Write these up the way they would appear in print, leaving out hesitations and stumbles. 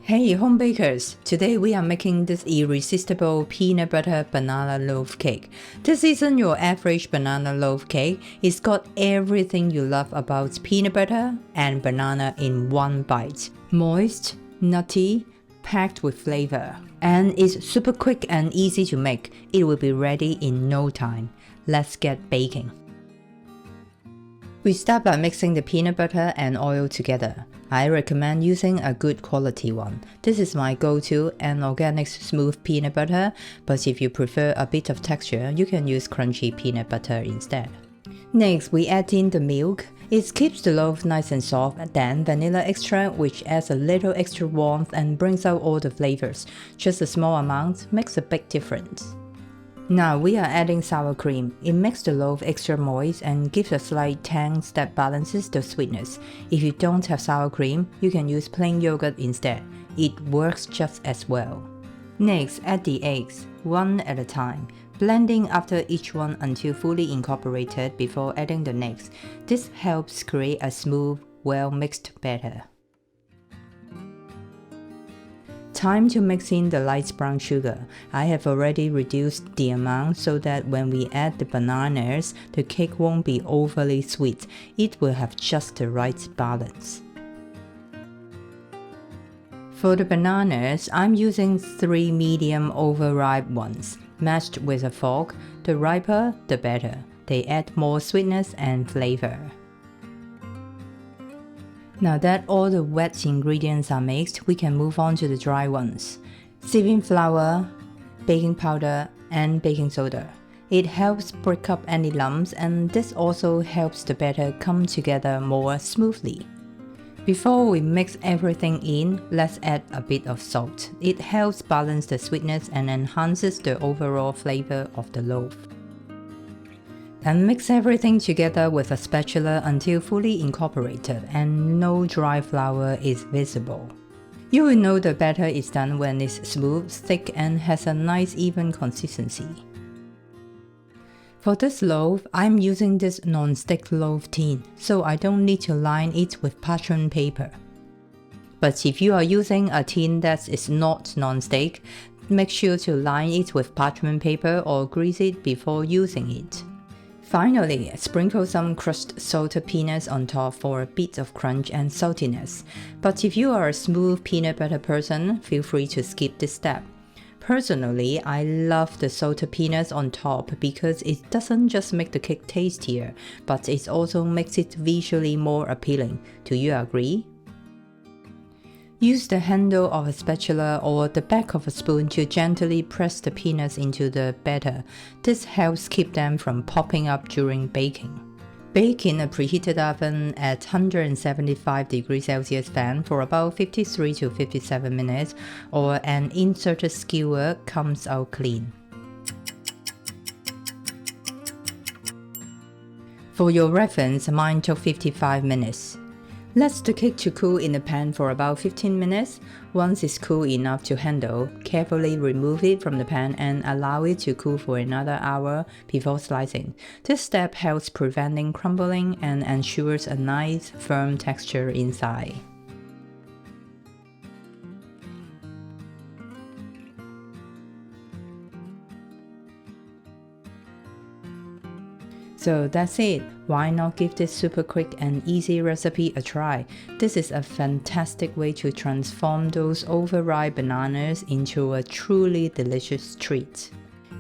Hey home bakers! Today we are making this irresistible peanut butter banana loaf cake. This isn't your average banana loaf cake. It's got everything you love about peanut butter and banana in one bite. Moist, nutty, packed with flavor. And it's super quick and easy to make. It will be ready in no time. Let's get baking. We start by mixing the peanut butter and oil together. I recommend using a good quality one. This is my go-to, an organic smooth peanut butter, but if you prefer a bit of texture, you can use crunchy peanut butter instead. Next, we add in the milk. It keeps the loaf nice and soft, then vanilla extract, which adds a little extra warmth and brings out all the flavors. Just a small amount makes a big difference. Now we are adding sour cream. It makes the loaf extra moist and gives a slight tang that balances the sweetness. If you don't have sour cream, you can use plain yogurt instead. It works just as well. Next, add the eggs, one at a time, blending after each one until fully incorporated before adding the next. This helps create a smooth, well-mixed batter. Time to mix in the light brown sugar. I have already reduced the amount so that when we add the bananas, the cake won't be overly sweet. It will have just the right balance. For the bananas, I'm using 3 medium overripe ones, mashed with a fork. The riper, the better. They add more sweetness and flavor. Now that all the wet ingredients are mixed, we can move on to the dry ones. Sieving flour, baking powder, and baking soda. It helps break up any lumps, and this also helps the batter come together more smoothly. Before we mix everything in, let's add a bit of salt. It helps balance the sweetness and enhances the overall flavor of the loaf. And mix everything together with a spatula until fully incorporated and no dry flour is visible. You will know the batter is done when it's smooth, thick, and has a nice even consistency. For this loaf, I'm using this non-stick loaf tin, so I don't need to line it with parchment paper. But if you are using a tin that is not non-stick, make sure to line it with parchment paper or grease it before using it. Finally, sprinkle some crushed salted peanuts on top for a bit of crunch and saltiness. But if you are a smooth peanut butter person, feel free to skip this step. Personally, I love the salted peanuts on top because it doesn't just make the cake tastier, but it also makes it visually more appealing. Do you agree? Use the handle of a spatula or the back of a spoon to gently press the peanuts into the batter. This helps keep them from popping up during baking. Bake in a preheated oven at 175 degrees Celsius fan for about 53 to 57 minutes, or an inserted skewer comes out clean. For your reference, mine took 55 minutes. Let the cake to cool in the pan for about 15 minutes. Once it's cool enough to handle, carefully remove it from the pan and allow it to cool for another hour before slicing. This step helps preventing crumbling and ensures a nice, firm texture inside. So that's it. Why not give this super quick and easy recipe a try? This is a fantastic way to transform those overripe bananas into a truly delicious treat.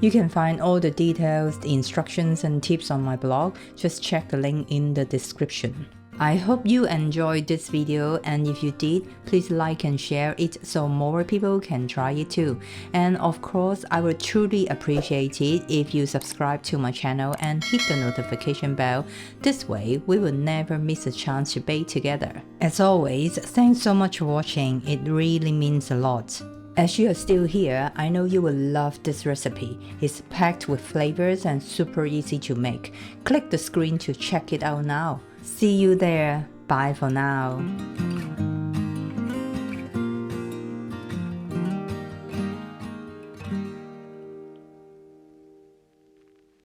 You can find all the details, the instructions and tips on my blog. Just check the link in the description. I hope you enjoyed this video, and if you did, please like and share it so more people can try it too. And of course, I would truly appreciate it if you subscribe to my channel and hit the notification bell. This way, we will never miss a chance to bake together. As always, thanks so much for watching. It really means a lot. As you are still here, I know you will love this recipe. It's packed with flavors and super easy to make. Click the screen to check it out now. See you there. Bye for now.